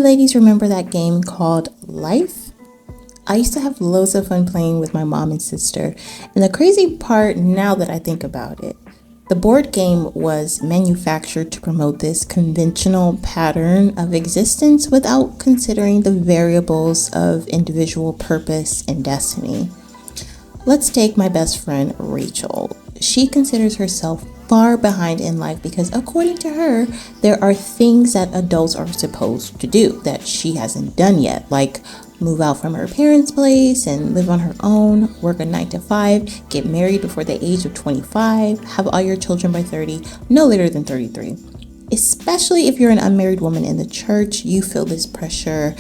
ladies remember that game called Life? I used to have loads of fun playing with my mom and sister. And the crazy part, now that I think about it, the board game was manufactured to promote this conventional pattern of existence without considering the variables of individual purpose and destiny. Let's take my best friend, Rachel. She considers herself far behind in life because, according to her, there are things that adults are supposed to do that she hasn't done yet, like move out from her parents' place and live on her own, work a 9 to 5, get married before the age of 25, have all your children by 30, no later than 33. Especially if you're an unmarried woman in the church, you feel this pressure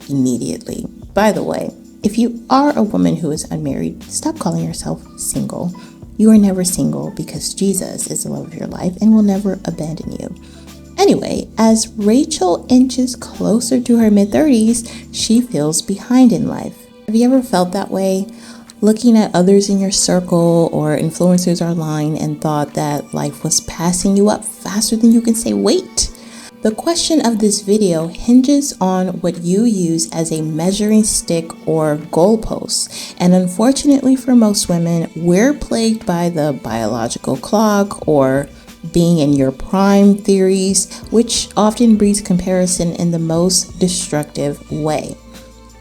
immediately. By the way, if you are a woman who is unmarried, stop calling yourself single. You are never single because Jesus is the love of your life and will never abandon you. Anyway, as Rachel inches closer to her mid-30s, she feels behind in life. Have you ever felt that way? Looking at others in your circle or influencers online and thought that life was passing you up faster than you can say wait? The question of this video hinges on what you use as a measuring stick or goalpost. And unfortunately for most women, we're plagued by the biological clock or being in your prime theories, which often breeds comparison in the most destructive way.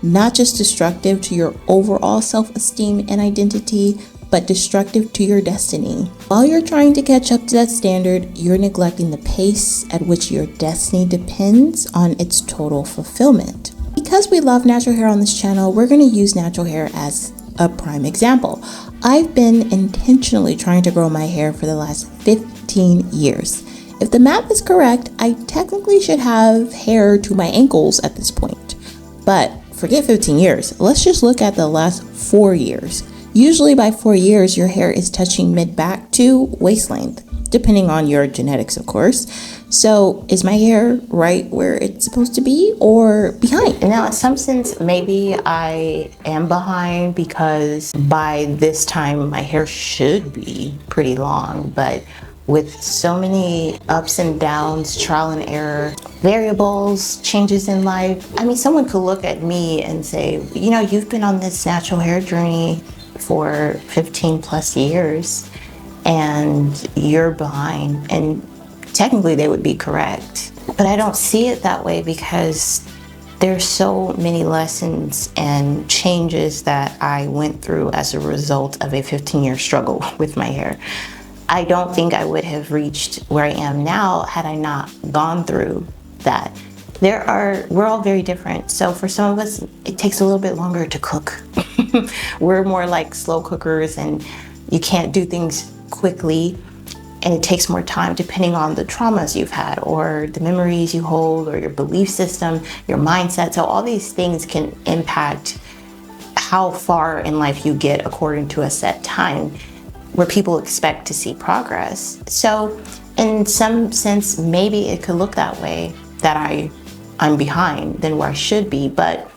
Not just destructive to your overall self-esteem and identity, but destructive to your destiny. While you're trying to catch up to that standard, you're neglecting the pace at which your destiny depends on its total fulfillment. Because we love natural hair on this channel, we're going to use natural hair as a prime example. I've been intentionally trying to grow my hair for the last 15 years. If the math is correct, I technically should have hair to my ankles at this point. But forget 15 years. Let's just look at the last 4 years. Usually by 4 years, your hair is touching mid-back to waist length, depending on your genetics, of course. So is my hair right where it's supposed to be or behind? Now, in some sense, maybe I am behind because by this time, my hair should be pretty long. But with so many ups and downs, trial and error, variables, changes in life, I mean, someone could look at me and say, you know, you've been on this natural hair journey for 15 plus years and you're behind, and technically they would be correct. But I don't see it that way because there's so many lessons and changes that I went through as a result of a 15-year struggle with my hair. I don't think I would have reached where I am now had I not gone through that. We're all very different. So for some of us, it takes a little bit longer to cook. We're more like slow cookers and you can't do things quickly, and it takes more time depending on the traumas you've had or the memories you hold or your belief system, your mindset. So all these things can impact how far in life you get according to a set time where people expect to see progress. So in some sense, maybe it could look that way, that I'm behind than where I should be, but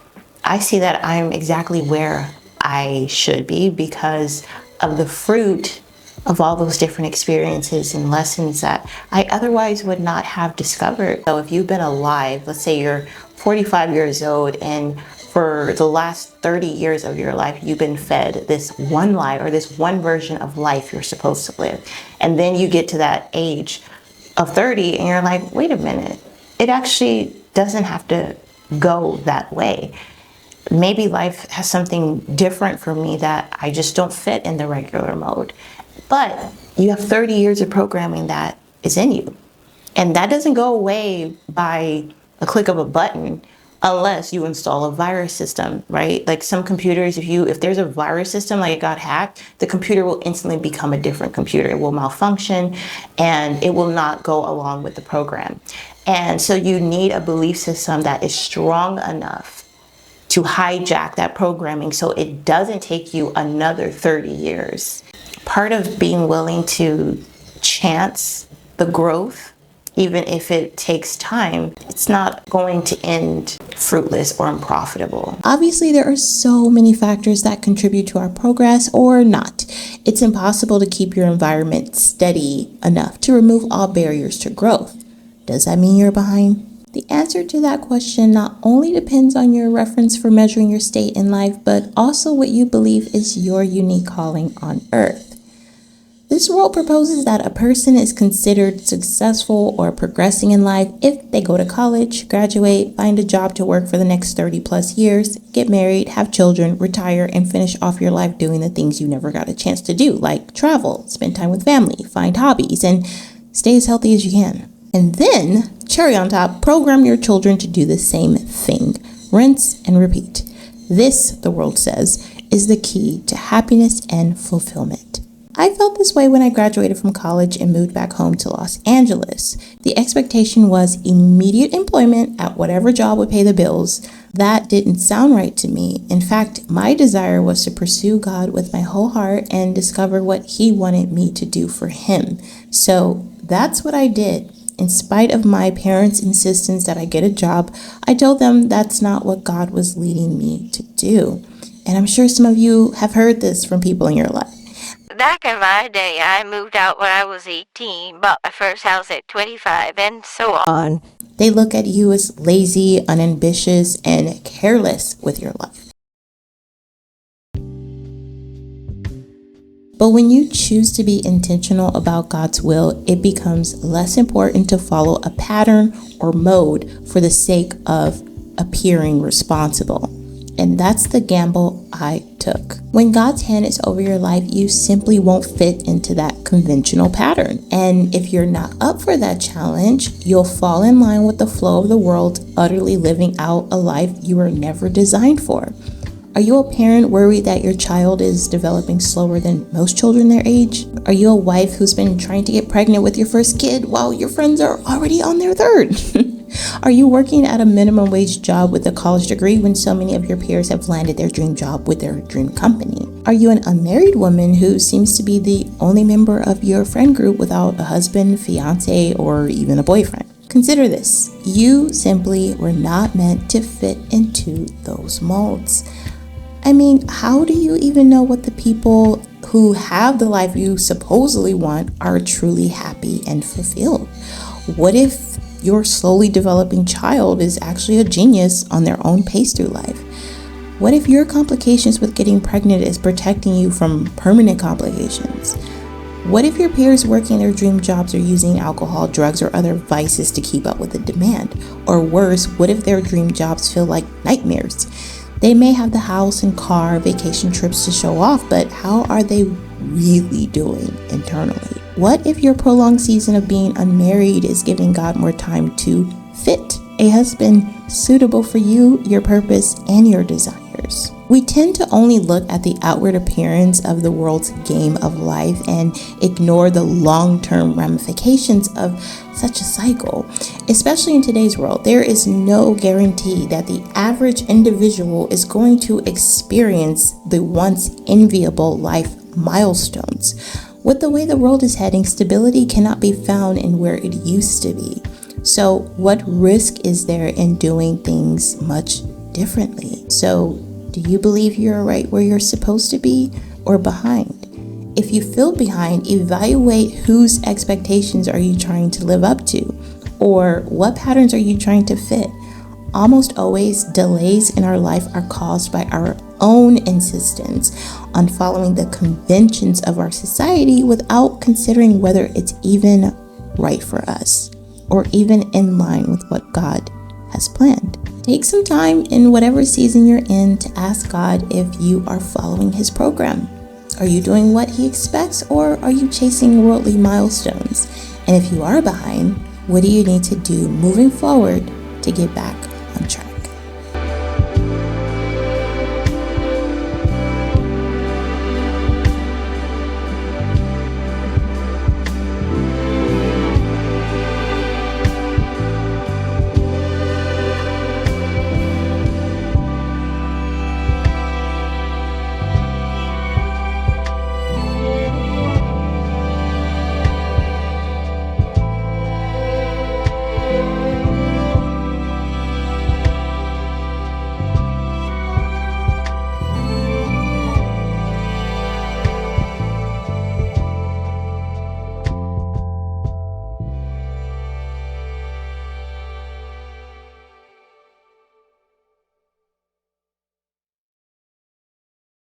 I see that I'm exactly where I should be because of the fruit of all those different experiences and lessons that I otherwise would not have discovered. So if you've been alive, let's say you're 45 years old and for the last 30 years of your life, you've been fed this one lie or this one version of life you're supposed to live. And then you get to that age of 30 and you're like, wait a minute, it actually doesn't have to go that way. Maybe life has something different for me that I just don't fit in the regular mode. But you have 30 years of programming that is in you. And that doesn't go away by a click of a button unless you install a virus system, right? Like some computers, if there's a virus system, like it got hacked, the computer will instantly become a different computer. It will malfunction and it will not go along with the program. And so you need a belief system that is strong enough to hijack that programming so it doesn't take you another 30 years. Part of being willing to chance the growth, even if it takes time, it's not going to end fruitless or unprofitable. Obviously, there are so many factors that contribute to our progress or not. It's impossible to keep your environment steady enough to remove all barriers to growth. Does that mean you're behind? The answer to that question not only depends on your reference for measuring your state in life, but also what you believe is your unique calling on earth. This world proposes that a person is considered successful or progressing in life if they go to college, graduate, find a job to work for the next 30 plus years, get married, have children, retire, and finish off your life doing the things you never got a chance to do, like travel, spend time with family, find hobbies, and stay as healthy as you can. And then, cherry on top, program your children to do the same thing. Rinse and repeat. This, the world says, is the key to happiness and fulfillment. I felt this way when I graduated from college and moved back home to Los Angeles. The expectation was immediate employment at whatever job would pay the bills. That didn't sound right to me. In fact, my desire was to pursue God with my whole heart and discover what He wanted me to do for Him. So that's what I did. In spite of my parents' insistence that I get a job, I told them that's not what God was leading me to do. And I'm sure some of you have heard this from people in your life. Back in my day, I moved out when I was 18, bought my first house at 25, and so on. They look at you as lazy, unambitious, and careless with your life. But when you choose to be intentional about God's will, it becomes less important to follow a pattern or mode for the sake of appearing responsible. And that's the gamble I took. When God's hand is over your life, you simply won't fit into that conventional pattern. And if you're not up for that challenge, you'll fall in line with the flow of the world, utterly living out a life you were never designed for. Are you a parent worried that your child is developing slower than most children their age? Are you a wife who's been trying to get pregnant with your first kid while your friends are already on their third? Are you working at a minimum wage job with a college degree when so many of your peers have landed their dream job with their dream company? Are you an unmarried woman who seems to be the only member of your friend group without a husband, fiance, or even a boyfriend? Consider this. You simply were not meant to fit into those molds. I mean, how do you even know what the people who have the life you supposedly want are truly happy and fulfilled? What if your slowly developing child is actually a genius on their own pace through life? What if your complications with getting pregnant is protecting you from permanent complications? What if your peers working their dream jobs are using alcohol, drugs, or other vices to keep up with the demand? Or worse, what if their dream jobs feel like nightmares? They may have the house and car, vacation trips to show off, but how are they really doing internally? What if your prolonged season of being unmarried is giving God more time to fit a husband suitable for you, your purpose, and your desires? We tend to only look at the outward appearance of the world's game of life and ignore the long-term ramifications of such a cycle. Especially in today's world, there is no guarantee that the average individual is going to experience the once enviable life milestones. With the way the world is heading, stability cannot be found in where it used to be. So what risk is there in doing things much differently? So do you believe you're right where you're supposed to be or behind? If you feel behind, evaluate whose expectations are you trying to live up to, or what patterns are you trying to fit? Almost always, delays in our life are caused by our own insistence on following the conventions of our society without considering whether it's even right for us or even in line with what God has planned. Take some time in whatever season you're in to ask God if you are following His program. Are you doing what He expects, or are you chasing worldly milestones? And if you are behind, what do you need to do moving forward to get back